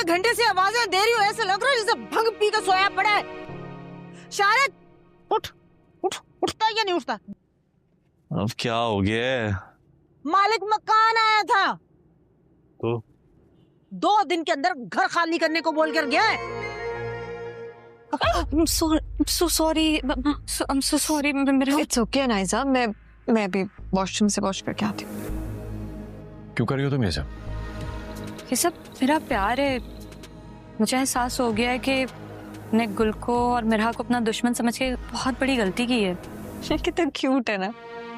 एक घंटे से आवाजें दे रही हो, ऐसे लग रहा है जैसे भंग पी के सोया पड़ा है। शारिक उठ उठ, उठता या नहीं उठता? अब क्या हो गया है? मालिक मकान आया था तो 2 दिन के अंदर घर खाली करने को बोल कर गया है। I'm so sorry. I'm so sorry. मेरा It's okay नाइजा, मैं अभी वॉशरूम से वॉश करके आती हूँ। क्यों कर रही हो तुम ये सब? ये सब मेरा प्यार है। मुझे एहसास हो गया है कि मैंने गुल को और मिरहा को अपना दुश्मन समझ के बहुत बड़ी गलती की है। कितना क्यूट है ना।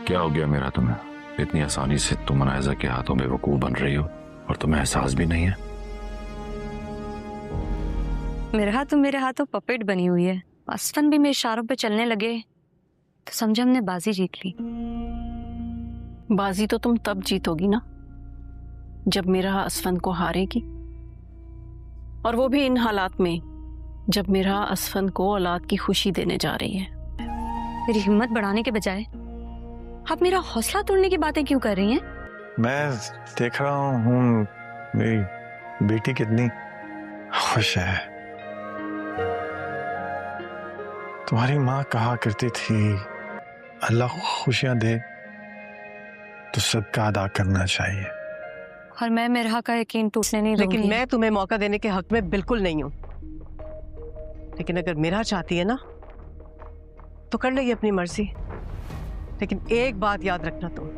क्या हो गया मेरा तुम्हें? इतनी आसानी से तुम नाइजा के हाथों बेवकूफ बन रही हो और तुम्हें एहसास भी नहीं है। मिरहा तो मेरे हाथों पपेट बनी हुई है। असफन भी मेरे इशारों पे चलने लगे तो समझा हमने बाजी जीत ली। बाजी तो तुम तब जीतोगी ना जब मिरहा असफन को हारेगी, और वो भी इन हालात में जब मिरहा असफन को औलाद की खुशी देने जा रही है। मेरी हिम्मत बढ़ाने के बजाय आप मेरा हौसला तोड़ने की बातें क्यों कर रही हैं? मैं देख रहा हूँ मेरी बेटी कितनी खुश है। तुम्हारी माँ कहा करती थी अल्लाह खुशियां दे तो सदका अदा करना चाहिए। और मैं मिरहा का यकीन टूटने नहीं दूंगी। लेकिन मैं तुम्हें मौका देने के हक में बिल्कुल नहीं हूं। लेकिन अगर मिरहा चाहती है ना तो कर लेगी अपनी मर्जी। लेकिन एक बात याद रखना, तुम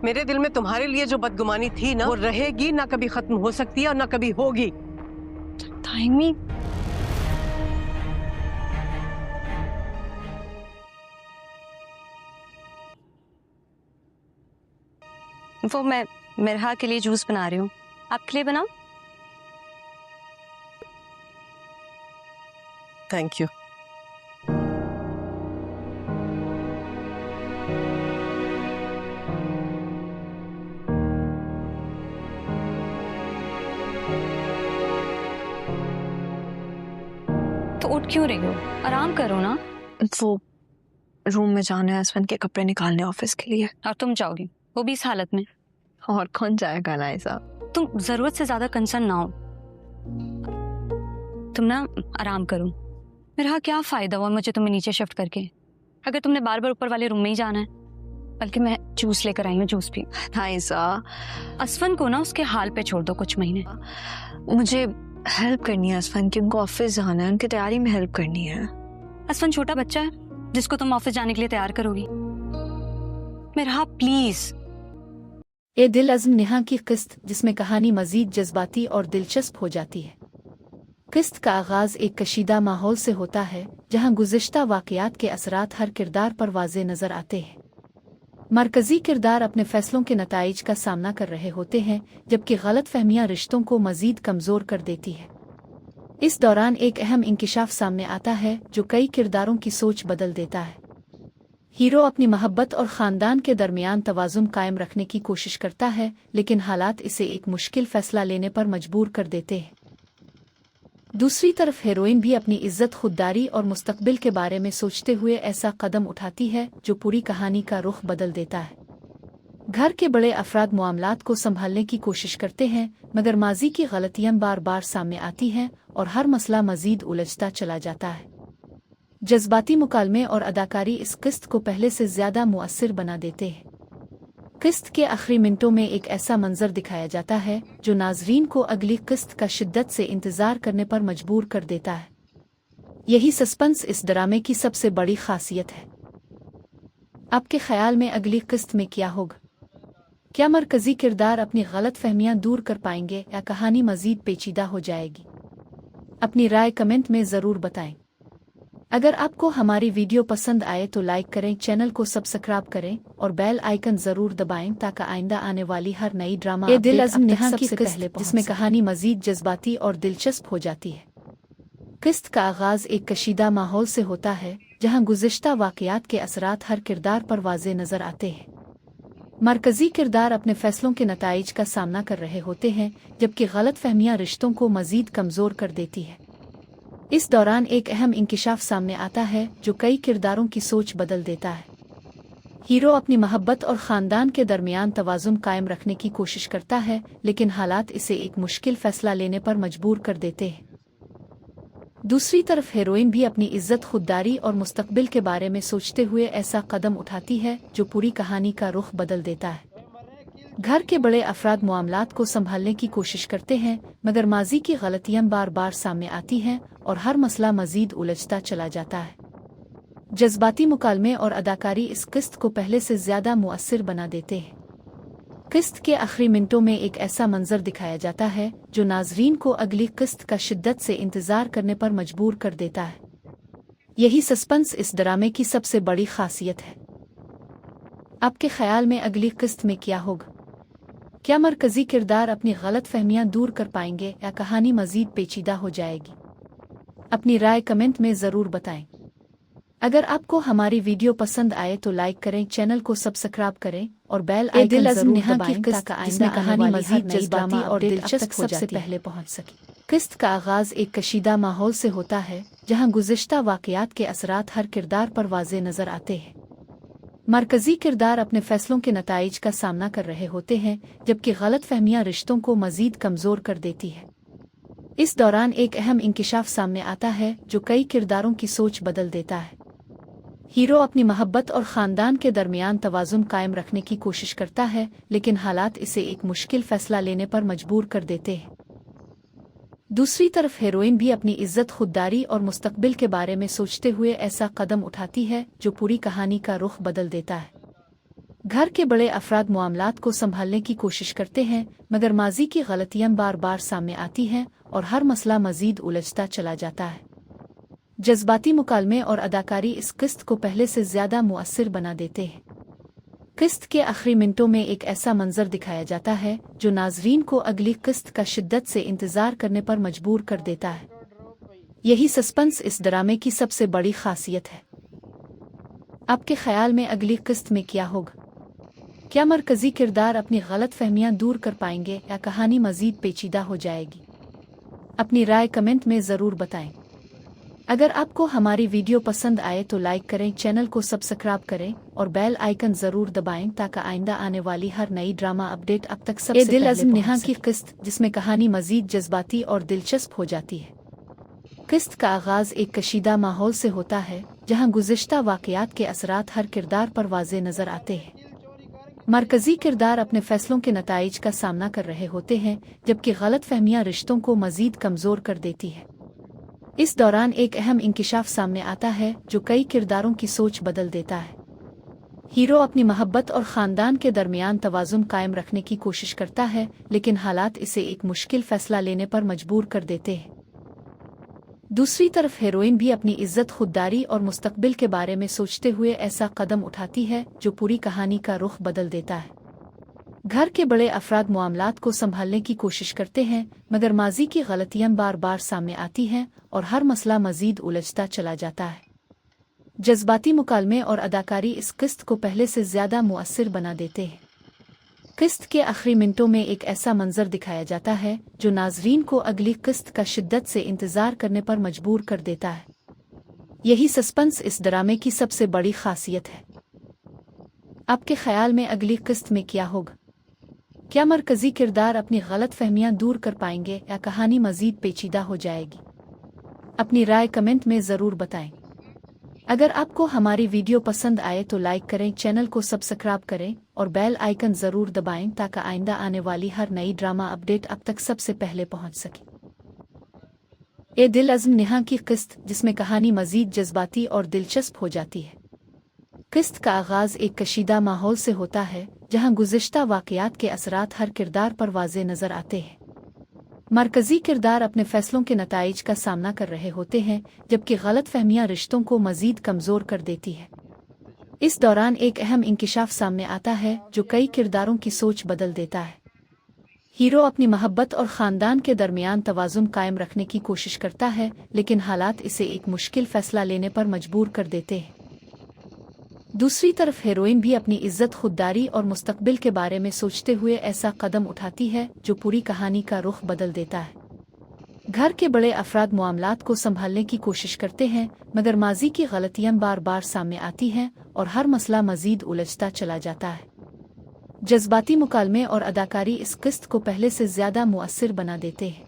मेरे दिल में तुम्हारे लिए जो बदगुमानी थी ना, वो रहेगी ना, कभी खत्म हो सकती है और ना कभी होगी। ताइमी, वो मैं मिरहा के लिए जूस बना रही हूँ, आपके लिए बनाऊं? Thank you. तो उठ क्यों रही हो? आराम करो ना। वो रूम में जाना है हस्बैंड के कपड़े निकालने ऑफिस के लिए। और तुम जाओगी, वो भी इस हालत में? और कौन जाएगा नाइजा? तुम जरूरत से ज्यादा कंसर्न ना हो। तुम ना आराम करो। मेरा क्या फायदा हुआ मुझे तुम्हें नीचे शिफ्ट करके, अगर तुमने बार बार ऊपर वाले रूम में ही जाना है। बल्कि मैं जूस लेकर आई हूँ, जूस पी। नाइजा, असफन को ना उसके हाल पे छोड़ दो कुछ महीने। मुझे हेल्प करनी है असफन की, उनको ऑफिस जाना है, उनकी तैयारी में हेल्प करनी है। असफन छोटा बच्चा है जिसको तुम ऑफिस जाने के लिए तैयार करोगी? मेरा प्लीज। ए दिल अज़्म नेहा की किस्त, जिसमें कहानी मजीद जज्बाती और दिलचस्प हो जाती है। किस्त का आगाज एक कशीदा माहौल से होता है जहां गुज़िश्ता वाक़यात के असरात हर किरदार पर वाज़े नज़र आते हैं। मरकज़ी किरदार अपने फ़ैसलों के नताइज का सामना कर रहे होते हैं, जबकि गलत फहमियाँ रिश्तों को मज़ीद कमज़ोर कर देती है। इस दौरान एक अहम इंकिशाफ सामने आता है जो कई किरदारों की सोच बदल देता है। हीरो अपनी मोहब्बत और ख़ानदान के दरमियान तवाज़ुन कायम रखने की कोशिश करता है, लेकिन हालात इसे एक मुश्किल फ़ैसला लेने पर मजबूर कर देते हैं। दूसरी तरफ हीरोइन भी अपनी इज्जत, खुददारी और मुस्तकबिल के बारे में सोचते हुए ऐसा कदम उठाती है जो पूरी कहानी का रुख बदल देता है। घर के बड़े अफराद मामलात को संभालने की कोशिश करते हैं, मगर माजी की गलतियां बार बार सामने आती हैं और हर मसला मजीद उलझता चला जाता है। जज्बाती मुकालमे और अदाकारी इस किस्त को पहले से ज़्यादा मुअस्सिर बना देते हैं। किस्त के आखिरी मिनटों में एक ऐसा मंजर दिखाया जाता है जो नाजरीन को अगली किस्त का शिद्दत से इंतज़ार करने पर मजबूर कर देता है। यही सस्पेंस इस ड्रामे की सबसे बड़ी खासियत है। आपके ख्याल में अगली किस्त में क्या होगा? क्या मरकज़ी किरदार अपनी गलत फहमियाँ दूर कर पाएंगे या कहानी मज़ीद पेचीदा हो जाएगी? अपनी राय कमेंट में ज़रूर बताएं। अगर आपको हमारी वीडियो पसंद आए तो लाइक करें, चैनल को सब्सक्राइब करें और बेल आइकन जरूर दबाएं ताकि आइंदा आने वाली हर नई ड्रामा ए दिल अज़्म नेहा की किस्त, जिसमें कहानी मजीद जज्बाती और दिलचस्प हो जाती है। किस्त का आगाज एक कशीदा माहौल से होता है जहां गुज़िश्ता वाक़यात के असरात हर किरदार पर वाज़े नज़र आते हैं। मरकज़ी किरदार अपने फ़ैसलों के नताइज का सामना कर रहे होते हैं, जबकि गलत फहमियाँ रिश्तों को मजीद कमज़ोर कर देती है। इस दौरान एक अहम इंकिशाफ सामने आता है जो कई किरदारों की सोच बदल देता है। हीरो अपनी मोहब्बत और ख़ानदान के दरमियान तवाज़ुन कायम रखने की कोशिश करता है, लेकिन हालात इसे एक मुश्किल फ़ैसला लेने पर मजबूर कर देते हैं। दूसरी तरफ हीरोइन भी अपनी इज्जत, खुददारी और मुस्तकबिल के बारे में सोचते हुए ऐसा कदम उठाती है जो पूरी कहानी का रुख बदल देता है। घर के बड़े अफराद मामलात को संभालने की कोशिश करते हैं, मगर माजी की गलतियां बार बार सामने आती हैं और हर मसला मजीद उलझता चला जाता है। जज्बाती मुकालमे और अदाकारी इस किस्त को पहले से ज़्यादा मुअस्सिर बना देते हैं। किस्त के आखिरी मिनटों में एक ऐसा मंजर दिखाया जाता है जो नाजरीन को अगली किस्त का शिद्दत से इंतज़ार करने पर मजबूर कर देता है। यही सस्पेंस इस ड्रामे की सबसे बड़ी खासियत है। आपके ख्याल में अगली किस्त में क्या होगा? क्या मरकजी किरदार अपनी गलत फहमियाँ दूर कर पाएंगे या कहानी मजीद पेचीदा हो जाएगी? अपनी राय कमेंट में ज़रूर बताएं। अगर आपको हमारी वीडियो पसंद आए तो लाइक करें, चैनल को सब्सक्राइब करें और बेल आइकन जरूर दबाएं ताकि कहानी मजीद जज्बाती और दिलचस्प सबसे पहले पहुंच सके। किस्त का आगाज एक कशीदा माहौल से होता है, जहां गुज़िश्ता वाक़यात के असरात हर किरदार पर वाज़े नज़र आते हैं। मरकजी किरदार अपने फैसलों के नताइज का सामना कर रहे होते हैं, जबकि गलत फहमियाँ रिश्तों को मजीद कमज़ोर कर देती है। इस दौरान एक अहम इंकिशाफ सामने आता है जो कई किरदारों की सोच बदल देता है। हीरो अपनी मोहब्बत और ख़ानदान के दरमियान तवाज़ुन कायम रखने की कोशिश करता है, लेकिन हालात इसे एक मुश्किल फ़ैसला लेने पर मजबूर कर देते हैं। दूसरी तरफ हीरोइन भी अपनी इज्जत, खुददारी और मुस्तकबिल के बारे में सोचते हुए ऐसा कदम उठाती है जो पूरी कहानी का रुख बदल देता है। घर के बड़े अफराद मामलात को संभालने की कोशिश करते हैं, मगर माजी की गलतियां बार बार सामने आती हैं और हर मसला मजीद उलझता चला जाता है। जज्बाती मुकालमे और अदाकारी इस किस्त को पहले से ज़्यादा मुअस्सिर बना देते हैं। किस्त के आखिरी मिनटों में एक ऐसा मंजर दिखाया जाता है जो नाजरीन को अगली किस्त का शिद्दत से इंतज़ार करने पर मजबूर कर देता है। यही सस्पेंस इस ड्रामे की सबसे बड़ी खासियत है। आपके ख्याल में अगली किस्त में क्या होगा? क्या मरकजी किरदार अपनी गलत फहमियाँ दूर कर पाएंगे या कहानी मजीद पेचीदा हो जाएगी? अपनी राय कमेंट में ज़रूर बताएं। अगर आपको हमारी वीडियो पसंद आए तो लाइक करें, चैनल को सब्सक्राइब करें और बेल आइकन ज़रूर दबाएं ताकि आइंदा आने वाली हर नई ड्रामा अपडेट अब तक सबसे पहले पहुंच सके। नेहा की किस्त, जिसमें कहानी मजीद जज्बाती और दिलचस्प हो जाती है। किस्त का आगाज़ एक कशीदा माहौल से होता है, जहां गुज़िश्ता वाक़यात के असरात हर किरदार पर वाज़े नज़र आते हैं। मरकजी किरदार अपने फैसलों के नताइज का सामना कर रहे होते हैं, जबकि गलत फहमियाँ रिश्तों को मजीद कमज़ोर कर देती है। इस दौरान एक अहम इंकिशाफ सामने आता है जो कई किरदारों की सोच बदल देता है। हीरो अपनी मोहब्बत और ख़ानदान के दरमियान तवाज़ुन कायम रखने की कोशिश करता है, लेकिन हालात इसे एक मुश्किल फ़ैसला लेने पर मजबूर कर देते हैं। दूसरी तरफ हीरोइन भी अपनी इज्जत, खुददारी और मुस्तकबिल के बारे में सोचते हुए ऐसा कदम उठाती है जो पूरी कहानी का रुख बदल देता है। घर के बड़े अफराद मामलात को संभालने की कोशिश करते हैं, मगर माजी की गलतियां बार बार सामने आती हैं और हर मसला मजीद उलझता चला जाता है। जज्बाती मुकालमे और अदाकारी इस किस्त को पहले से ज़्यादा मुअस्सिर बना देते हैं। किस्त के आखिरी मिनटों में एक ऐसा मंजर दिखाया जाता है जो नाजरीन को अगली किस्त का शिद्दत से इंतज़ार करने पर मजबूर कर देता है। यही सस्पेंस इस ड्रामे की सबसे बड़ी खासियत है। आपके ख्याल में अगली किस्त में क्या होगा? क्या मरकजी किरदार अपनी गलत फहमियाँ दूर कर पाएंगे या कहानी मजीद पेचीदा हो जाएगी? अपनी राय कमेंट में ज़रूर बताएं। अगर आपको हमारी वीडियो पसंद आए तो लाइक करें, चैनल को सब्सक्राइब करें और बेल आइकन ज़रूर दबाएं ताकि आइंदा आने वाली हर नई ड्रामा अपडेट अब तक सबसे पहले पहुंच सके। ए दिल अज़्म नेहा की किस्त, जिसमें कहानी मजीद जज्बाती और दिलचस्प हो जाती है। किस्त का आगाज़ एक कशीदा माहौल से होता है, जहां गुज़िश्ता वाक़यात के असरात हर किरदार पर वाज़े नज़र आते हैं। मरकजी किरदार अपने फैसलों के नताइज का सामना कर रहे होते हैं, जबकि गलत फहमियाँ रिश्तों को मजीद कमज़ोर कर देती है। इस दौरान एक अहम इंकिशाफ सामने आता है जो कई किरदारों की सोच बदल देता है। हीरो अपनी मोहब्बत और ख़ानदान के दरमियान तवाज़ुन कायम रखने की कोशिश करता है, लेकिन हालात इसे एक मुश्किल फ़ैसला लेने पर मजबूर कर देते हैं। दूसरी तरफ हीरोइन भी अपनी इज्जत, खुददारी और मुस्तकबिल के बारे में सोचते हुए ऐसा कदम उठाती है जो पूरी कहानी का रुख बदल देता है। घर के बड़े अफराद मामलात को संभालने की कोशिश करते हैं, मगर माजी की गलतियां बार बार सामने आती हैं और हर मसला मजीद उलझता चला जाता है। जज्बाती मुकालमे और अदाकारी इस किस्त को पहले से ज़्यादा मुअस्सिर बना देते हैं।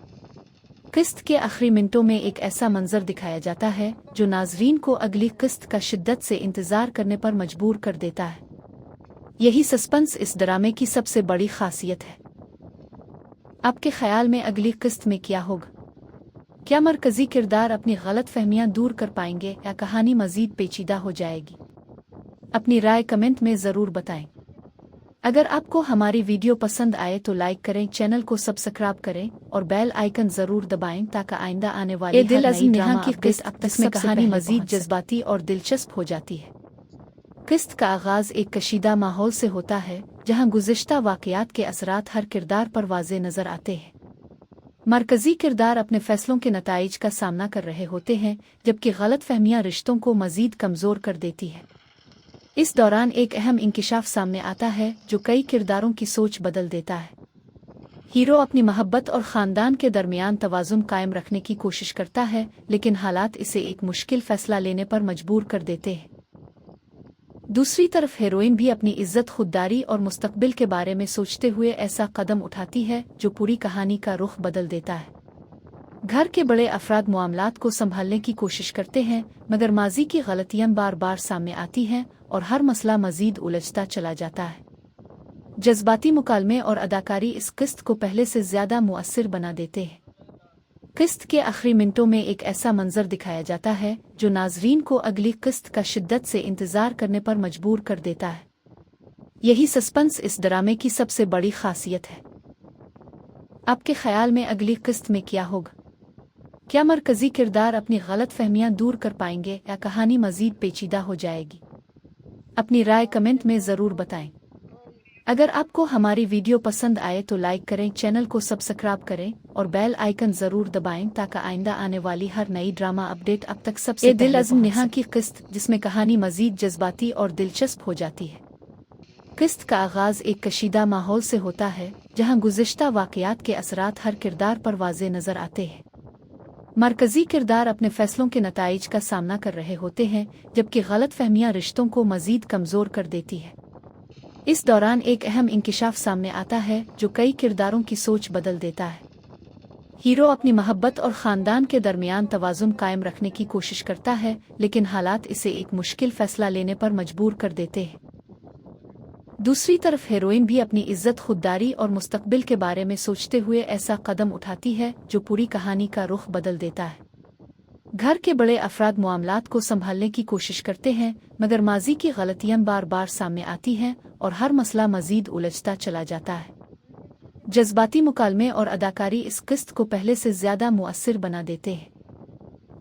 किस्त के आखिरी मिनटों में एक ऐसा मंजर दिखाया जाता है जो नाजरीन को अगली किस्त का शिद्दत से इंतज़ार करने पर मजबूर कर देता है। यही सस्पेंस इस ड्रामे की सबसे बड़ी खासियत है। आपके ख्याल में अगली किस्त में क्या होगा? क्या मरकजी किरदार अपनी गलत फहमियाँ दूर कर पाएंगे या कहानी मजीद पेचीदा हो जाएगी? अपनी राय कमेंट में ज़रूर बताएं। अगर आपको हमारी वीडियो पसंद आए तो लाइक करें, चैनल को सब्सक्राइब करें और बेल आइकन ज़रूर दबाएं ताकि आइंदा आने वाली दिल अज़म नेहा की किस्त अब तक में कहानी मजीद जज्बाती और दिलचस्प हो जाती है। किस्त का आगाज़ एक कशीदा माहौल से होता है जहां गुज़िश्ता वाक़यात के असरात हर किरदार पर वाज़े नज़र आते हैं। मरकज़ी किरदार अपने फ़ैसलों के नताइज का सामना कर रहे होते हैं, जबकि गलत फहमियाँ रिश्तों को मज़ीद कमज़ोर कर देती है। इस दौरान एक अहम इंकिशाफ सामने आता है जो कई किरदारों की सोच बदल देता है। हीरो अपनी मोहब्बत और ख़ानदान के दरमियान तवाज़ुन कायम रखने की कोशिश करता है, लेकिन हालात इसे एक मुश्किल फ़ैसला लेने पर मजबूर कर देते हैं। दूसरी तरफ हीरोइन भी अपनी इज्जत, खुददारी और मुस्तकबिल के बारे में सोचते हुए ऐसा कदम उठाती है जो पूरी कहानी का रुख बदल देता है। घर के बड़े अफराद मामलात को संभालने की कोशिश करते हैं, मगर माजी की गलतियां बार बार सामने आती हैं और हर मसला मजीद उलझता चला जाता है। जज्बाती मुकालमे और अदाकारी इस किस्त को पहले से ज़्यादा मुअस्सिर बना देते हैं। किस्त के आखिरी मिनटों में एक ऐसा मंजर दिखाया जाता है जो नाजरीन को अगली किस्त का शिद्दत से इंतज़ार करने पर मजबूर कर देता है। यही सस्पेंस इस ड्रामे की सबसे बड़ी खासियत है। आपके ख्याल में अगली किस्त में क्या होगा? क्या मरकजी किरदार अपनी गलत फहमियाँ दूर कर पाएंगे या कहानी मजीद पेचीदा हो जाएगी? अपनी राय कमेंट में ज़रूर बताएं। अगर आपको हमारी वीडियो पसंद आए तो लाइक करें, चैनल को सब्सक्राइब करें और बेल आइकन ज़रूर दबाएं ताकि आइंदा आने वाली हर नई ड्रामा अपडेट अब तक सबसे दिल अज़म नेहा की किस्त, जिसमें कहानी मजीद जज्बाती और दिलचस्प हो जाती है। किस्त का आगाज़ एक कशीदा माहौल से होता है जहां गुज़िश्ता वाक़यात के असरात हर किरदार पर वाज़े नज़र आते हैं। मरकजी किरदार अपने फ़ैसलों के नताइज का सामना कर रहे होते हैं, जबकि गलत फहमियाँ रिश्तों को मजीद कमज़ोर कर देती है। इस दौरान एक अहम इंकिशाफ सामने आता है जो कई किरदारों की सोच बदल देता है। हीरो अपनी मोहब्बत और ख़ानदान के दरमियान तवाज़ुन कायम रखने की कोशिश करता है, लेकिन हालात इसे एक मुश्किल फ़ैसला लेने पर मजबूर कर देते हैं। दूसरी तरफ हीरोइन भी अपनी इज्जत, खुददारी और मुस्तकबिल के बारे में सोचते हुए ऐसा कदम उठाती है जो पूरी कहानी का रुख बदल देता है। घर के बड़े अफराद मामलात को संभालने की कोशिश करते हैं, मगर माजी की गलतियां बार बार सामने आती हैं और हर मसला मजीद उलझता चला जाता है। जज्बाती मुकालमे और अदाकारी इस किस्त को पहले से ज़्यादा मुअस्सिर बना देते हैं।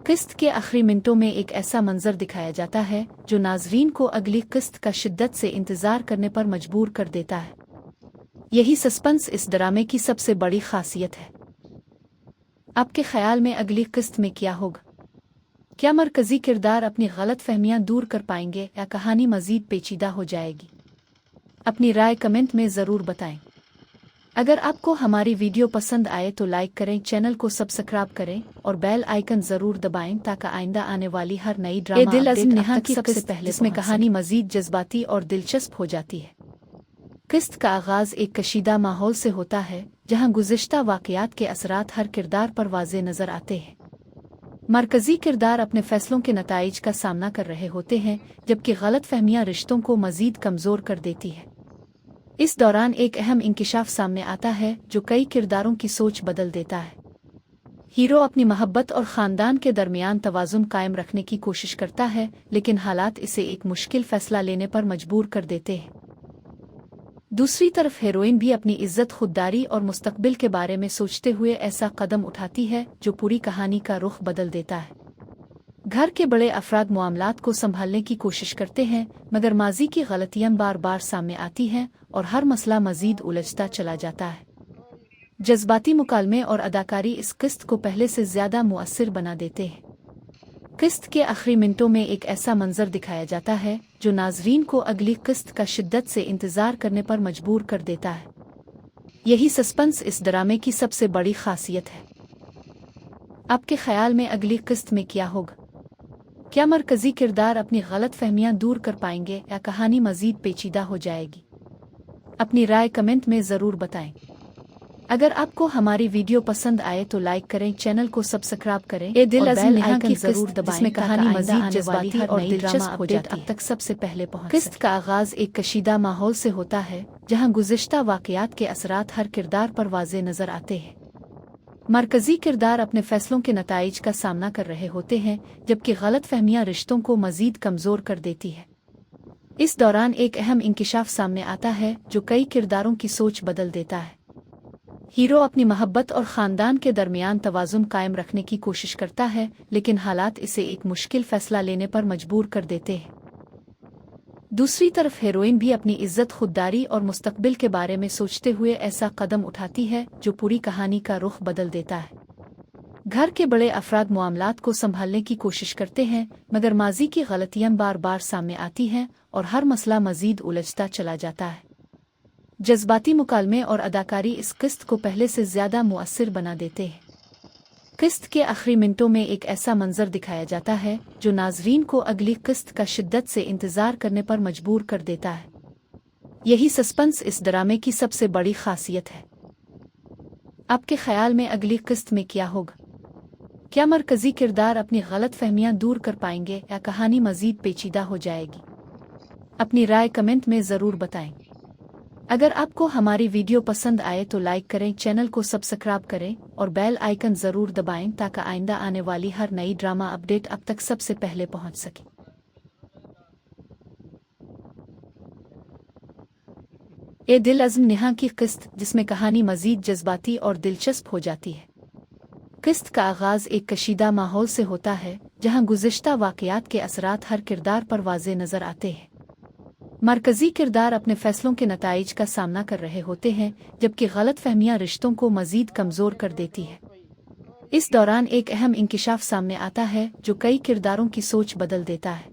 किस्त के आखिरी मिनटों में एक ऐसा मंजर दिखाया जाता है जो नाजरीन को अगली किस्त का शिद्दत से इंतज़ार करने पर मजबूर कर देता है। यही सस्पेंस इस ड्रामे की सबसे बड़ी खासियत है। आपके ख्याल में अगली किस्त में क्या होगा? क्या मरकजी किरदार अपनी गलत फहमियाँ दूर कर पाएंगे या कहानी मजीद पेचीदा हो जाएगी? अपनी राय कमेंट में ज़रूर बताएं। अगर आपको हमारी वीडियो पसंद आए तो लाइक करें, चैनल को सब्सक्राइब करें और बेल आइकन ज़रूर दबाएं ताकि आइंदा आने वाली हर नई ड्रामा दिल अज़म नेहा की सबसे पहले इसमें कहानी मजीद जज्बाती और दिलचस्प हो जाती है। किस्त का आगाज़ एक कशीदा माहौल से होता है जहां गुज़िश्ता वाक़यात के असरात हर किरदार पर वाज़े नज़र आते हैं। मरकजी किरदार अपने फ़ैसलों के नताइज का सामना कर रहे होते हैं, जबकि गलत फहमियाँ रिश्तों को मजीद कमज़ोर कर देती है। इस दौरान एक अहम इंकिशाफ सामने आता है जो कई किरदारों की सोच बदल देता है। हीरो अपनी मोहब्बत और ख़ानदान के दरमियान तवाज़ुन कायम रखने की कोशिश करता है, लेकिन हालात इसे एक मुश्किल फ़ैसला लेने पर मजबूर कर देते हैं। दूसरी तरफ हीरोइन भी अपनी इज्जत, खुददारी और मुस्तकबिल के बारे में सोचते हुए ऐसा कदम उठाती है जो पूरी कहानी का रुख बदल देता है। घर के बड़े अफराद मामलात को संभालने की कोशिश करते हैं, मगर माजी की गलतियां बार बार सामने आती हैं और हर मसला मजीद उलझता चला जाता है। जज्बाती मुकालमे और अदाकारी इस किस्त को पहले से ज़्यादा मुअस्सिर बना देते हैं। किस्त के आखिरी मिनटों में एक ऐसा मंजर दिखाया जाता है जो नाजरीन को अगली किस्त का शिद्दत से इंतज़ार करने पर मजबूर कर देता है। यही सस्पेंस इस ड्रामे की सबसे बड़ी खासियत है। आपके ख्याल में अगली किस्त में क्या होगा? क्या मरकजी किरदार अपनी गलत फहमियाँ दूर कर पाएंगे या कहानी मजीद पेचीदा हो जाएगी? अपनी राय कमेंट में ज़रूर बताएं। अगर आपको हमारी वीडियो पसंद आए तो लाइक करें, चैनल को सब्सक्राइब करें, ये दिल अज़म नेहा की जरूर दबाएं, जिसमें कहानी मजीद जज्बाती और दिलचस्प हो जाती है। अब तक सबसे पहले पहुंच किस्त का आगाज एक कशीदा माहौल से होता है, जहां गुज़िश्ता वाक़यात के असरात हर किरदार पर वाज़े नजर आते हैं। मरकजी किरदार अपने फैसलों के नताइज का सामना कर रहे होते हैं, जबकि गलत फहमियाँ रिश्तों को मजीद कमज़ोर कर देती है। इस दौरान एक अहम इंकिशाफ सामने आता है जो कई किरदारों की सोच बदल देता है। हीरो अपनी मोहब्बत और ख़ानदान के दरमियान तवाज़ुन कायम रखने की कोशिश करता है, लेकिन हालात इसे एक मुश्किल फ़ैसला लेने पर मजबूर कर देते हैं। दूसरी तरफ हीरोइन भी अपनी इज्जत, खुददारी और मुस्तकबिल के बारे में सोचते हुए ऐसा कदम उठाती है जो पूरी कहानी का रुख बदल देता है। घर के बड़े अफराद मामलात को संभालने की कोशिश करते हैं, मगर माजी की गलतियां बार बार सामने आती हैं और हर मसला मजीद उलझता चला जाता है। जज्बाती मुकालमे और अदाकारी इस किस्त को पहले से ज़्यादा मुअस्सिर बना देते हैं। किस्त के आखिरी मिनटों में एक ऐसा मंजर दिखाया जाता है जो नाजरीन को अगली किस्त का शिद्दत से इंतज़ार करने पर मजबूर कर देता है। यही सस्पेंस इस ड्रामे की सबसे बड़ी खासियत है। आपके ख्याल में अगली किस्त में क्या होगा? क्या मरकजी किरदार अपनी गलत फहमियाँ दूर कर पाएंगे या कहानी मजीद पेचीदा हो जाएगी? अपनी राय कमेंट में ज़रूर बताएं। अगर आपको हमारी वीडियो पसंद आए तो लाइक करें, चैनल को सब्सक्राइब करें और बेल आइकन ज़रूर दबाएं ताकि आइंदा आने वाली हर नई ड्रामा अपडेट अब तक सबसे पहले पहुंच सके। ये दिल अज़म नेहा की किस्त, जिसमें कहानी मजीद जज्बाती और दिलचस्प हो जाती है। किस्त का आगाज़ एक कशीदा माहौल से होता है, जहां गुज़िश्ता वाक़यात के असरात हर किरदार पर वाज़े नज़र आते हैं। मरकजी किरदार अपने फैसलों के नताइज का सामना कर रहे होते हैं, जबकि गलत फहमियाँ रिश्तों को मजीद कमज़ोर कर देती है। इस दौरान एक अहम इंकिशाफ सामने आता है जो कई किरदारों की सोच बदल देता है।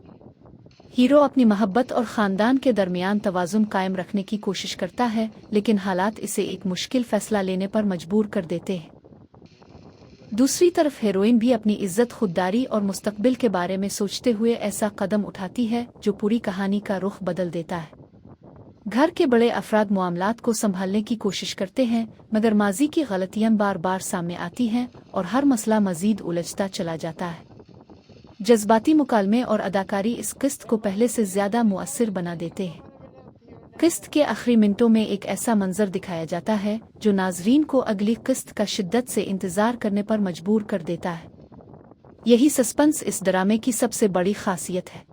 हीरो अपनी मोहब्बत और ख़ानदान के दरमियान तवाज़ुन कायम रखने की कोशिश करता है, लेकिन हालात इसे एक मुश्किल फ़ैसला लेने पर मजबूर कर देते हैं। दूसरी तरफ हीरोइन भी अपनी इज्जत, खुददारी और मुस्तकबिल के बारे में सोचते हुए ऐसा कदम उठाती है जो पूरी कहानी का रुख बदल देता है। घर के बड़े अफराद मामलात को संभालने की कोशिश करते हैं, मगर माजी की गलतियां बार बार सामने आती हैं और हर मसला मजीद उलझता चला जाता है। जज्बाती मुकालमे और अदाकारी इस किस्त को पहले से ज़्यादा मुअस्सिर बना देते हैं। किस्त के आखिरी मिनटों में एक ऐसा मंजर दिखाया जाता है जो नाजरीन को अगली किस्त का शिद्दत से इंतज़ार करने पर मजबूर कर देता है। यही सस्पेंस इस ड्रामे की सबसे बड़ी खासियत है।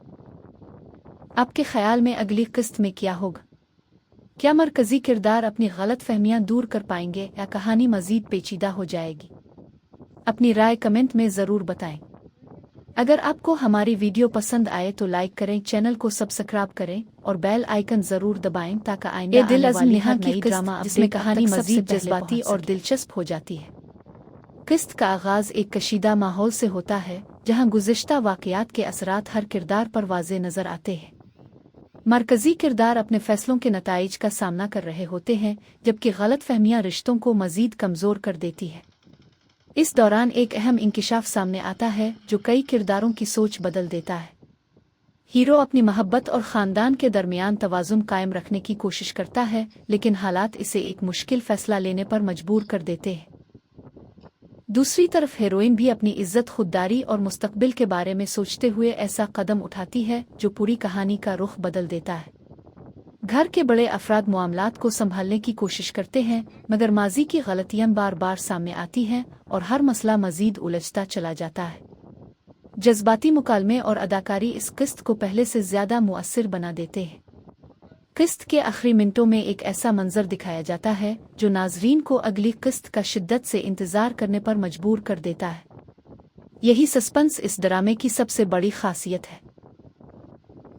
आपके ख्याल में अगली किस्त में क्या होगा? क्या मरकजी किरदार अपनी गलत फहमियाँ दूर कर पाएंगे या कहानी मजीद पेचीदा हो जाएगी? अपनी राय कमेंट में ज़रूर बताएं। अगर आपको हमारी वीडियो पसंद आए तो लाइक करें, चैनल को सब्सक्राइब करें और बेल आइकन ज़रूर दबाएं ताकि आइंदा आने वाली हर नई ड्रामा जिसमें कहानी मजीद जज्बाती और दिलचस्प हो जाती है। किस्त का आगाज़ एक कशीदा माहौल से होता है, जहां गुज़िश्ता वाक़यात के असरात हर किरदार पर वाज़े नज़र आते हैं। मरकजी किरदार अपने फैसलों के नताइज का सामना कर रहे होते हैं, जबकि गलत फहमियाँ रिश्तों को मजीद कमज़ोर कर देती है। इस दौरान एक अहम इंकिशाफ सामने आता है जो कई किरदारों की सोच बदल देता है। हीरो अपनी मोहब्बत और ख़ानदान के दरमियान तवाज़ुन कायम रखने की कोशिश करता है, लेकिन हालात इसे एक मुश्किल फ़ैसला लेने पर मजबूर कर देते हैं। दूसरी तरफ हीरोइन भी अपनी इज्जत, खुददारी और मुस्तकबिल के बारे में सोचते हुए ऐसा कदम उठाती है जो पूरी कहानी का रुख बदल देता है। घर के बड़े अफराद मामलात को संभालने की कोशिश करते हैं, मगर माजी की गलतियां बार बार सामने आती हैं और हर मसला मजीद उलझता चला जाता है। जज्बाती मुकालमे और अदाकारी इस किस्त को पहले से ज़्यादा मुअस्सिर बना देते हैं। किस्त के आखिरी मिनटों में एक ऐसा मंजर दिखाया जाता है जो नाजरीन को अगली किस्त का शिद्दत से इंतज़ार करने पर मजबूर कर देता है। यही सस्पेंस इस ड्रामे की सबसे बड़ी खासियत है।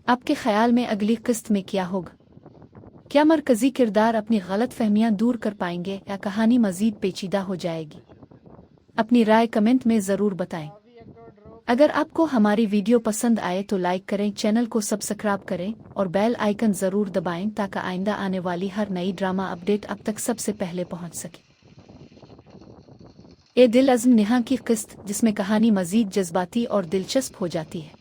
आपके ख्याल में अगली किस्त में क्या होगा? क्या मरकजी किरदार अपनी गलत फहमियाँ दूर कर पाएंगे या कहानी मजीद पेचीदा हो जाएगी? अपनी राय कमेंट में ज़रूर बताएं। अगर आपको हमारी वीडियो पसंद आए तो लाइक करें, चैनल को सब्सक्राइब करें और बेल आइकन ज़रूर दबाएं ताकि आइंदा आने वाली हर नई ड्रामा अपडेट अब तक सबसे पहले पहुंच सके। ए दिल अज़्म नेहा की किस्त जिसमें कहानी मज़ीद जज्बाती और दिलचस्प हो जाती है।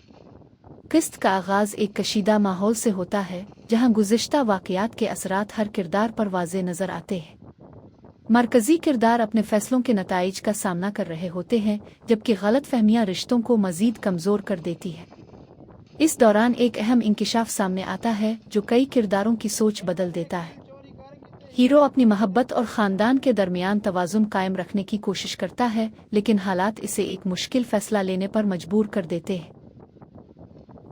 किस्त का आगाज़ एक कशीदा माहौल से होता है जहां गुज़िश्ता वाक़यात के असरात हर किरदार पर वाज़े नज़र आते हैं। मरकज़ी किरदार अपने फ़ैसलों के नताइज का सामना कर रहे होते हैं जबकि गलत फहमियाँ रिश्तों को मज़ीद कमज़ोर कर देती है। इस दौरान एक अहम इंकिशाफ सामने आता है जो कई किरदारों की सोच बदल देता है। हीरो अपनी मोहब्बत और ख़ानदान के दरमियान तवाज़ुन कायम रखने की कोशिश करता है लेकिन हालात इसे एक मुश्किल फ़ैसला लेने पर मजबूर कर देते हैं।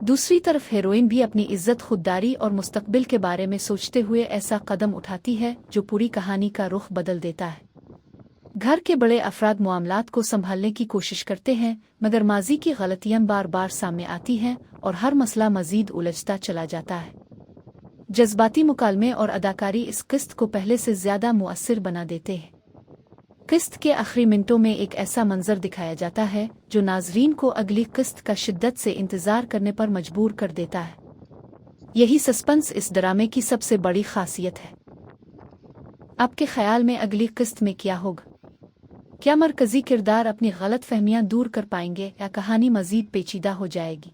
दूसरी तरफ हीरोइन भी अपनी इज्जत खुददारी और मुस्तकबिल के बारे में सोचते हुए ऐसा कदम उठाती है जो पूरी कहानी का रुख बदल देता है। घर के बड़े अफराद मामलात को संभालने की कोशिश करते हैं मगर माजी की गलतियां बार बार सामने आती हैं और हर मसला मजीद उलझता चला जाता है। जज्बाती मुकालमे और अदाकारी इस किस्त को पहले से ज़्यादा मुअस्सिर बना देते हैं। किस्त के आखिरी मिनटों में एक ऐसा मंजर दिखाया जाता है जो नाजरीन को अगली किस्त का शिद्दत से इंतज़ार करने पर मजबूर कर देता है। यही सस्पेंस इस ड्रामे की सबसे बड़ी खासियत है। आपके ख्याल में अगली किस्त में क्या होगा? क्या मरकज़ी किरदार अपनी गलत फहमियाँ दूर कर पाएंगे या कहानी मज़ीद पेचीदा हो जाएगी?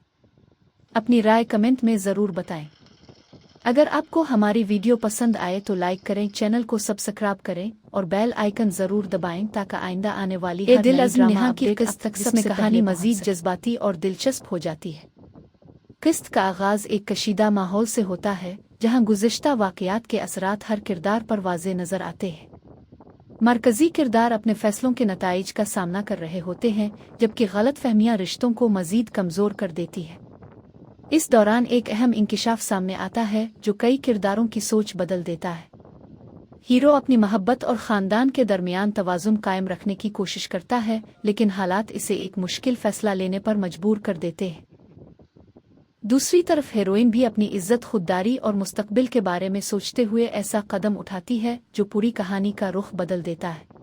अपनी राय कमेंट में ज़रूर बताएं। अगर आपको हमारी वीडियो पसंद आए तो लाइक करें, चैनल को सब्सक्राइब करें और बेल आइकन ज़रूर दबाएं ताकि आइंदा आने वाली हर नई ड्रामा की किस्त तक जिसमें कहानी मज़ीद जज्बाती और दिलचस्प हो जाती है। किस्त का आगाज़ एक कशीदा माहौल से होता है जहां गुज़िश्ता वाक़यात के असरात हर किरदार पर वाज़े नज़र आते हैं। मरकज़ी किरदार अपने फ़ैसलों के नताइज का सामना कर रहे होते हैं जबकि गलत फहमियाँ रिश्तों को मज़ीद कमज़ोर कर देती है। इस दौरान एक अहम इंकिशाफ सामने आता है जो कई किरदारों की सोच बदल देता है। हीरो अपनी मोहब्बत और ख़ानदान के दरमियान तवाज़ुन कायम रखने की कोशिश करता है लेकिन हालात इसे एक मुश्किल फ़ैसला लेने पर मजबूर कर देते हैं। दूसरी तरफ हीरोइन भी अपनी इज्जत खुददारी और मुस्तकबिल के बारे में सोचते हुए ऐसा कदम उठाती है जो पूरी कहानी का रुख बदल देता है।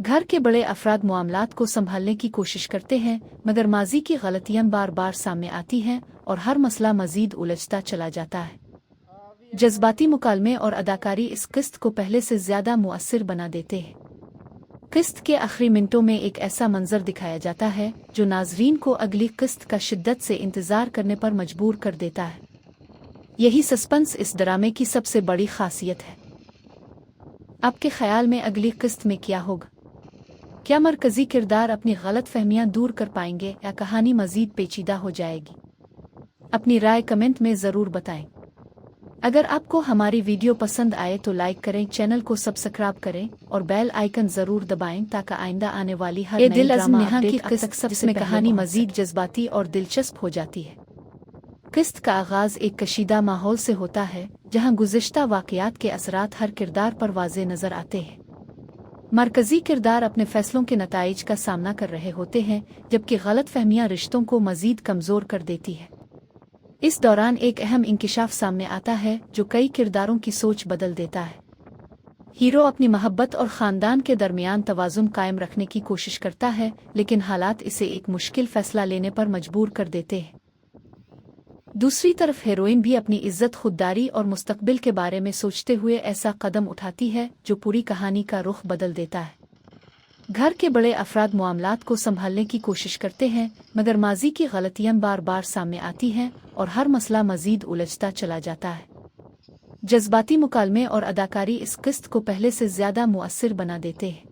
घर के बड़े अफराद मामलात को संभालने की कोशिश करते हैं मगर माजी की गलतियां बार बार सामने आती हैं और हर मसला मजीद उलझता चला जाता है। जज्बाती मुकालमे और अदाकारी इस किस्त को पहले से ज़्यादा मुअस्सिर बना देते हैं। किस्त के आखिरी मिनटों में एक ऐसा मंजर दिखाया जाता है जो नाजरीन को अगली किस्त का शिद्दत से इंतज़ार करने पर मजबूर कर देता है। यही सस्पेंस इस ड्रामे की सबसे बड़ी खासियत है। आपके ख्याल में अगली किस्त में क्या होगा? क्या मरकज़ी किरदार अपनी गलत फहमियाँ दूर कर पाएंगे या कहानी मज़ीद पेचीदा हो जाएगी? अपनी राय कमेंट में ज़रूर बताएं। अगर आपको हमारी वीडियो पसंद आए तो लाइक करें, चैनल को सब्सक्राइब करें और बेल आइकन ज़रूर दबाएं ताकि आइंदा आने वाली हर नई ड्रामा नेहा की किस्त जिसमें कहानी मज़ीद जज्बाती और दिलचस्प हो जाती है। किस्त का आगाज़ एक कशीदा माहौल से होता है जहां गुज़िश्ता वाक़यात के असरात हर किरदार पर वाज़े नज़र आते हैं। मरकज़ी किरदार अपने फ़ैसलों के नताइज का सामना कर रहे होते हैं जबकि गलत फहमियाँ रिश्तों को मज़ीद कमज़ोर कर देती है। इस दौरान एक अहम इंकिशाफ सामने आता है जो कई किरदारों की सोच बदल देता है। हीरो अपनी मोहब्बत और ख़ानदान के दरमियान तवाज़ुन कायम रखने की कोशिश करता है लेकिन हालात इसे एक मुश्किल फ़ैसला लेने पर मजबूर कर देते हैं। दूसरी तरफ हीरोइन भी अपनी इज्जत खुददारी और मुस्तकबिल के बारे में सोचते हुए ऐसा कदम उठाती है जो पूरी कहानी का रुख बदल देता है। घर के बड़े अफराद मामलात को संभालने की कोशिश करते हैं मगर माजी की गलतियां बार बार सामने आती हैं और हर मसला मजीद उलझता चला जाता है। जज्बाती मुकालमे और अदाकारी इस किस्त को पहले से ज़्यादा मुअस्सिर बना देते हैं।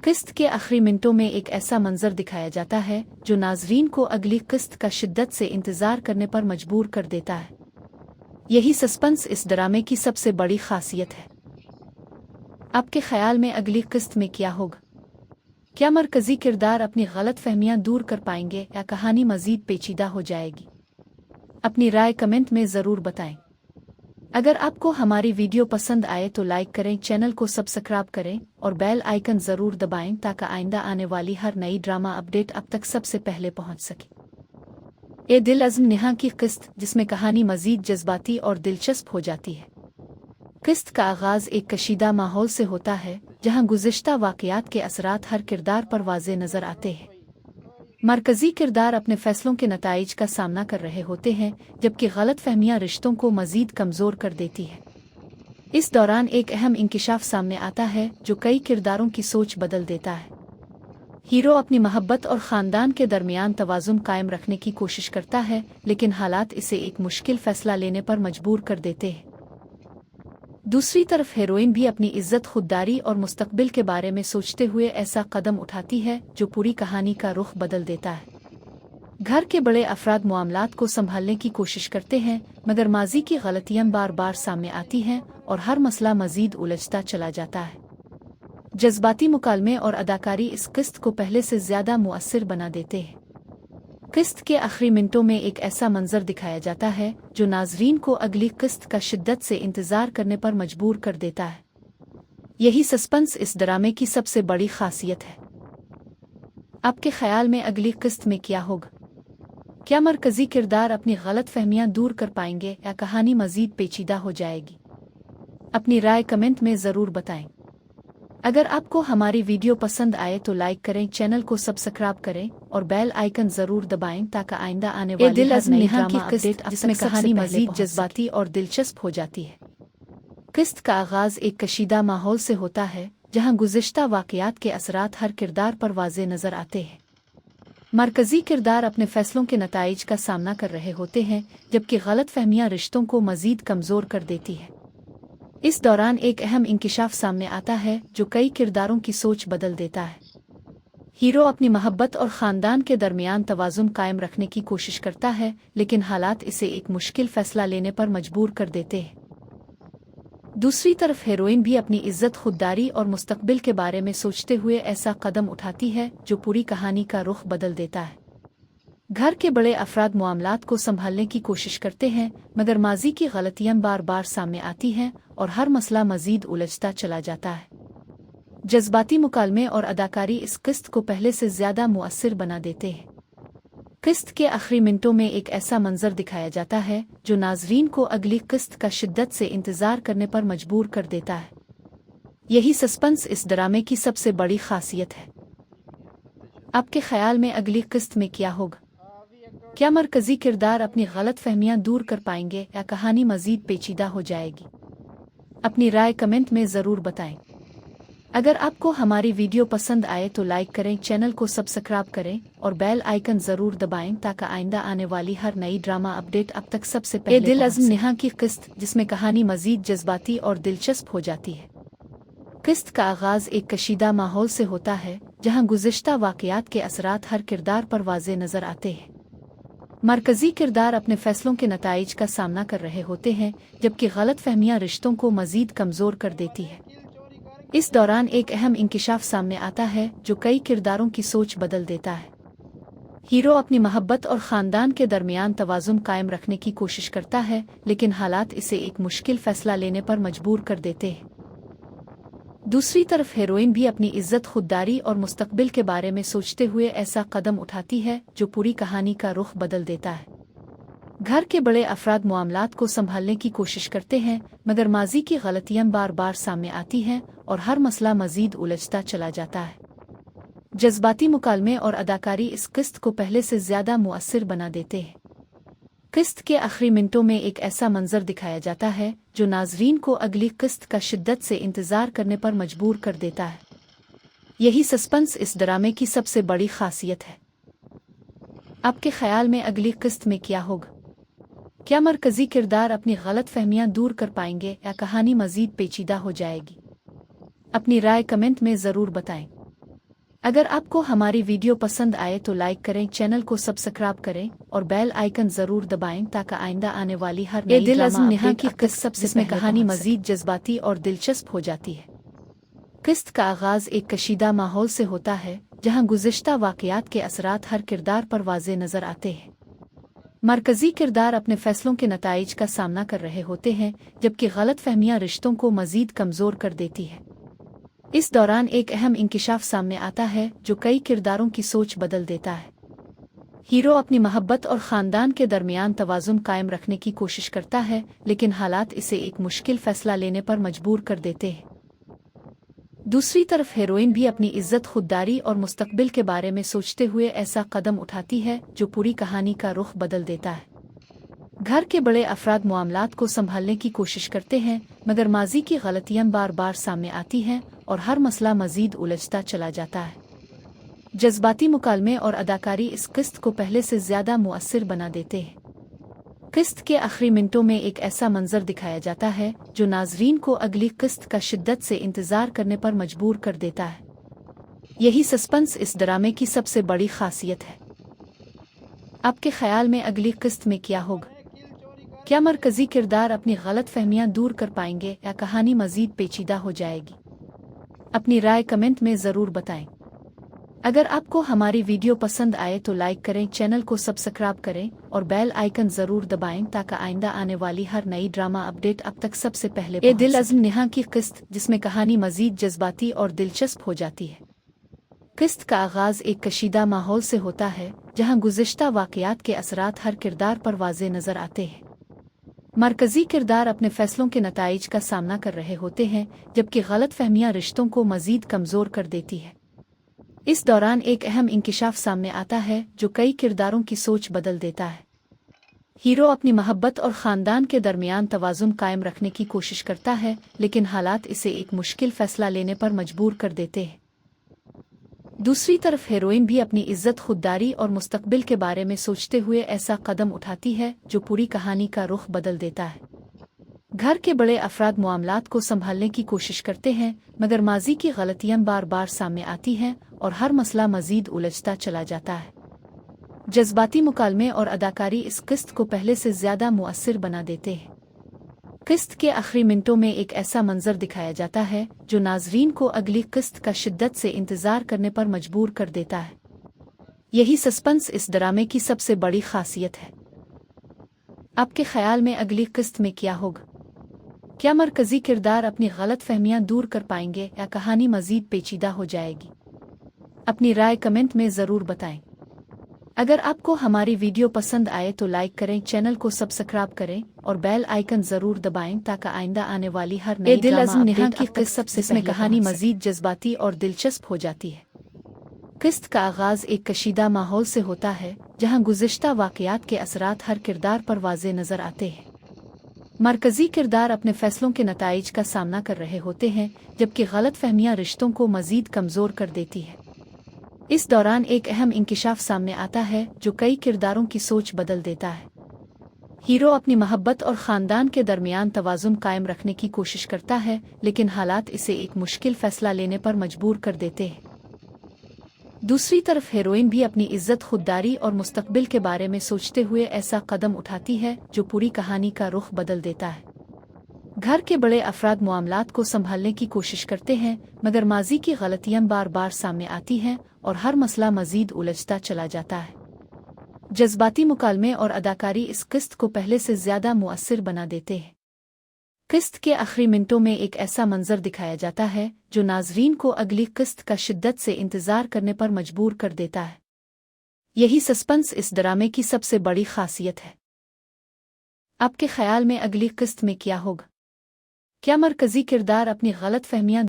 किस्त के आखिरी मिनटों में एक ऐसा मंजर दिखाया जाता है जो नाजरीन को अगली किस्त का शिद्दत से इंतज़ार करने पर मजबूर कर देता है। यही सस्पेंस इस ड्रामे की सबसे बड़ी खासियत है। आपके ख्याल में अगली किस्त में क्या होगा? क्या मरकज़ी किरदार अपनी गलत फहमियाँ दूर कर पाएंगे या कहानी मज़ीद पेचीदा हो जाएगी? अपनी राय कमेंट में ज़रूर बताएं। अगर आपको हमारी वीडियो पसंद आए तो लाइक करें, चैनल को सब्सक्राइब करें और बेल आइकन ज़रूर दबाएं ताकि आइंदा आने वाली हर नई ड्रामा अपडेट अब तक सबसे पहले पहुंच सके। ए दिल अज़्म नेहा की किस्त जिसमें कहानी मज़ीद जज्बाती और दिलचस्प हो जाती है। किस्त का आगाज़ एक कशीदा माहौल से होता है जहां गुज़िश्ता वाक़यात के असरात हर किरदार पर वाज़े नज़र आते हैं। मरकज़ी किरदार अपने फ़ैसलों के नताइज का सामना कर रहे होते हैं जबकि गलत फहमियाँ रिश्तों को मज़ीद कमज़ोर कर देती है। इस दौरान एक अहम इंकिशाफ सामने आता है जो कई किरदारों की सोच बदल देता है। हीरो अपनी मोहब्बत और ख़ानदान के दरमियान तवाज़ुन कायम रखने की कोशिश करता है, लेकिन हालात इसे एक मुश्किल फ़ैसला लेने पर मजबूर कर देते हैं। दूसरी तरफ हीरोइन भी अपनी इज्जत, खुददारी और मुस्तकबिल के बारे में सोचते हुए ऐसा कदम उठाती है जो पूरी कहानी का रुख बदल देता है। घर के बड़े अफराद मामलात को संभालने की कोशिश करते हैं, मगर माजी की गलतियां बार बार सामने आती हैं और हर मसला मजीद उलझता चला जाता है। जज्बाती मुकालमे और अदाकारी इस किस्त को पहले से ज़्यादा मुअस्सिर बना देते हैं। किस्त के आखिरी मिनटों में एक ऐसा मंजर दिखाया जाता है जो नाजरीन को अगली किस्त का शिद्दत से इंतज़ार करने पर मजबूर कर देता है। यही सस्पेंस इस ड्रामे की सबसे बड़ी खासियत है। आपके ख्याल में अगली किस्त में क्या होगा? क्या मरकजी किरदार अपनी गलत फहमियाँ दूर कर पाएंगे या कहानी मजीद पेचीदा हो जाएगी? अपनी राय कमेंट में ज़रूर बताएं। अगर आपको हमारी वीडियो पसंद आए तो लाइक करें, चैनल को सब्सक्राइब करें और बेल आइकन ज़रूर दबाएं ताकि आइंदा आने वाली हर नई ड्रामा अपडेट जिसमें कहानी मजीद जज्बाती और दिलचस्प हो जाती है। किस्त का आगाज़ एक कशीदा माहौल से होता है जहां गुज़िश्ता वाक़यात के असरात हर किरदार पर वाज़े नज़र आते हैं। मरकज़ी किरदार अपने फ़ैसलों के नताइज का सामना कर रहे होते हैं, जबकि गलत फहमियाँ रिश्तों को मज़ीद कमज़ोर कर देती है। इस दौरान एक अहम इंकिशाफ सामने आता है जो कई किरदारों की सोच बदल देता है। हीरो अपनी मोहब्बत और ख़ानदान के दरमियान तवाज़ुन कायम रखने की कोशिश करता है, लेकिन हालात इसे एक मुश्किल फ़ैसला लेने पर मजबूर कर देते हैं। दूसरी तरफ हीरोइन भी अपनी इज्जत, खुददारी और मुस्तकबिल के बारे में सोचते हुए ऐसा कदम उठाती है जो पूरी कहानी का रुख बदल देता है। घर के बड़े अफराद मामलात को संभालने की कोशिश करते हैं, मगर माजी की गलतियां बार बार सामने आती हैं और हर मसला मजीद उलझता चला जाता है। जज्बाती मुकालमे और अदाकारी इस किस्त को पहले से ज़्यादा मुअस्सिर बना देते हैं। किस्त के आखिरी मिनटों में एक ऐसा मंजर दिखाया जाता है जो नाजरीन को अगली किस्त का शिद्दत से इंतज़ार करने पर मजबूर कर देता है। यही सस्पेंस इस ड्रामे की सबसे बड़ी खासियत है। आपके ख्याल में अगली किस्त में क्या होगा? क्या मरकजी किरदार अपनी गलत फहमियाँ दूर कर पाएंगे या कहानी मजीद पेचीदा हो जाएगी? अपनी राय कमेंट में ज़रूर बताएं। अगर आपको हमारी वीडियो पसंद आए तो लाइक करें, चैनल को सब्सक्राइब करें और बेल आइकन ज़रूर दबाएं ताकि आइंदा आने वाली हर नई ड्रामा अपडेट अब तक सबसे पहले दिल अज़्म नेहा की किस्त, जिसमें कहानी मजीद जज्बाती और दिलचस्प हो जाती है। किस्त का आगाज़ एक कशीदा माहौल से होता है जहां गुज़िश्ता वाक़यात के असरात हर किरदार पर वाज़े नज़र आते हैं। मरकजी किरदार अपने फ़ैसलों के नताइज का सामना कर रहे होते हैं, जबकि गलत फहमियाँ रिश्तों को मजीद कमज़ोर कर देती है। इस दौरान एक अहम इंकिशाफ सामने आता है जो कई किरदारों की सोच बदल देता है। हीरो अपनी मोहब्बत और ख़ानदान के दरमियान तवाज़ुन कायम रखने की कोशिश करता है, लेकिन हालात इसे एक मुश्किल फ़ैसला लेने पर मजबूर कर देते हैं। दूसरी तरफ हीरोइन भी अपनी इज्जत, खुददारी और मुस्तकबिल के बारे में सोचते हुए ऐसा कदम उठाती है जो पूरी कहानी का रुख बदल देता है। घर के बड़े अफराद मामलात को संभालने की कोशिश करते हैं, मगर माजी की गलतियां बार बार सामने आती हैं और हर मसला मजीद उलझता चला जाता है। जज्बाती मुकालमे और अदाकारी इस किस्त को पहले से ज़्यादा मुअस्सिर बना देते हैं। किस्त के आखिरी मिनटों में एक ऐसा मंजर दिखाया जाता है जो नाजरीन को अगली किस्त का शिद्दत से इंतज़ार करने पर मजबूर कर देता है। यही सस्पेंस इस ड्रामे की सबसे बड़ी खासियत है। आपके ख्याल में अगली किस्त में क्या होगा? क्या मरकजी किरदार अपनी गलत फहमियाँ दूर कर पाएंगे या कहानी मजीद पेचीदा हो जाएगी? अपनी राय कमेंट में ज़रूर बताएं। अगर आपको हमारी वीडियो पसंद आए तो लाइक करें, चैनल को सब्सक्राइब करें और बेल आइकन ज़रूर दबाएं ताकि आइंदा आने वाली हर नई दिल अज़्म नेहा की किस्त, जिसमें कहानी मजीद जज्बाती और दिलचस्प हो जाती है। किस्त का आगाज़ एक कशीदा माहौल से होता है जहां गुज़िश्ता वाक़यात के असरात हर किरदार पर वाज़े नज़र आते हैं। मरकजी किरदार अपने फ़ैसलों के नताइज का सामना कर रहे होते हैं, जबकि गलत फहमियाँ रिश्तों को मजीद कमज़ोर कर देती है। इस दौरान एक अहम इंकिशाफ सामने आता है जो कई किरदारों की सोच बदल देता है। हीरो अपनी मोहब्बत और ख़ानदान के दरमियान तवाज़ुन कायम रखने की कोशिश करता है, लेकिन हालात इसे एक मुश्किल फ़ैसला लेने पर मजबूर कर देते हैं। दूसरी तरफ हीरोइन भी अपनी इज्जत, खुददारी और मुस्तकबिल के बारे में सोचते हुए ऐसा कदम उठाती है जो पूरी कहानी का रुख बदल देता है। घर के बड़े अफराद मामलात को संभालने की कोशिश करते हैं, मगर माजी की गलतियां बार बार सामने आती हैं और हर मसला मजीद उलझता चला जाता है। जज्बाती मुकालमे और अदाकारी इस किस्त को पहले से ज़्यादा मुअस्सिर बना देते हैं। किस्त के आखिरी मिनटों में एक ऐसा मंजर दिखाया जाता है जो नाजरीन को अगली किस्त का शिद्दत से इंतज़ार करने पर मजबूर कर देता है। यही सस्पेंस इस ड्रामे की सबसे बड़ी खासियत है। आपके ख्याल में अगली किस्त में क्या होगा? क्या मरकजी किरदार अपनी गलत फहमियाँ दूर कर पाएंगे या कहानी मजीद पेचीदा हो जाएगी? अपनी राय कमेंट में ज़रूर बताएं। अगर आपको हमारी वीडियो पसंद आए तो लाइक करें, चैनल को सब्सक्राइब करें और बेल आइकन ज़रूर दबाएं ताकि आइंदा आने वाली हर नई ड्रामा अपडेट अब तक सबसे पहले ए दिल अज़्म नेहा की किस्त, जिसमें कहानी मजीद जज्बाती और दिलचस्प हो जाती है। किस्त का आगाज़ एक कशीदा माहौल से होता है जहां गुज़िश्ता वाक़यात के असरात हर किरदार पर वाज़े नज़र आते हैं। मरकज़ी किरदार अपने फ़ैसलों के नताइज का सामना कर रहे होते हैं, जबकि गलत फहमियाँ रिश्तों को मज़ीद कमज़ोर कर देती है। इस दौरान एक अहम इंकिशाफ सामने आता है जो कई किरदारों की सोच बदल देता है। हीरो अपनी मोहब्बत और ख़ानदान के दरमियान तवाज़ुन कायम रखने की कोशिश करता है, लेकिन हालात इसे एक मुश्किल फ़ैसला लेने पर मजबूर कर देते हैं। दूसरी तरफ हीरोइन भी अपनी इज्जत, खुददारी और मुस्तकबिल के बारे में सोचते हुए ऐसा कदम उठाती है जो पूरी कहानी का रुख बदल देता है। घर के बड़े अफराद मामलात को संभालने की कोशिश करते हैं, मगर माजी की गलतियां बार बार सामने आती हैं और हर मसला मजीद उलझता चला जाता है। जज्बाती मुकालमे और अदाकारी इस किस्त को पहले से ज़्यादा मुअस्सिर बना देते हैं। किस्त के आखिरी मिनटों में एक ऐसा मंजर दिखाया जाता है जो नाजरीन को अगली किस्त का शिद्दत से इंतज़ार करने पर मजबूर कर देता है। यही सस्पेंस इस ड्रामे की सबसे बड़ी खासियत है। आपके ख्याल में अगली किस्त में क्या होगा? क्या मरकजी किरदार अपनी गलत फहमियाँ दूर कर पाएंगे या कहानी मजीद पेचीदा हो जाएगी? अपनी राय कमेंट में ज़रूर बताएं। अगर आपको हमारी वीडियो पसंद आए तो लाइक करें, चैनल को सब्सक्राइब करें और बेल आइकन ज़रूर दबाएं ताकि आइंदा आने वाली हर नई दिल अज़्म नेहा की किस्त, इसमें कहानी मजीद जज्बाती और दिलचस्प हो जाती है। किस्त का आगाज़ एक कशीदा माहौल से होता है जहां गुज़िश्ता वाक़यात के असरात हर किरदार पर वाज़े नज़र आते हैं। मरकजी किरदार अपने फ़ैसलों के नताइज का सामना कर रहे होते हैं, जबकि गलत फहमियाँ रिश्तों को मजीद कमज़ोर कर देती है। इस दौरान एक अहम इंकिशाफ सामने आता है जो कई किरदारों की सोच बदल देता है। हीरो अपनी मोहब्बत और ख़ानदान के दरमियान तवाज़ुन कायम रखने की कोशिश करता है, लेकिन हालात इसे एक मुश्किल फ़ैसला लेने पर मजबूर कर देते हैं। दूसरी तरफ हीरोइन भी अपनी इज्जत, खुददारी और मुस्तकबिल के बारे में सोचते हुए ऐसा कदम उठाती है जो पूरी कहानी का रुख बदल देता है। घर के बड़े अफराद मामलात को संभालने की कोशिश करते हैं, मगर माजी की गलतियां बार बार सामने आती हैं और हर मसला मजीद उलझता चला जाता है। जज्बाती मुकालमे और अदाकारी इस किस्त को पहले से ज़्यादा मुअस्सिर बना देते हैं। किस्त के आखिरी मिनटों में एक ऐसा मंजर दिखाया जाता है जो नाजरीन को अगली किस्त का शिद्दत से इंतज़ार करने पर मजबूर कर देता है। यही सस्पेंस इस ड्रामे की सबसे बड़ी खासियत है। आपके ख्याल में अगली किस्त में क्या होगा? क्या मरकजी किरदार अपनी गलत फहमियाँ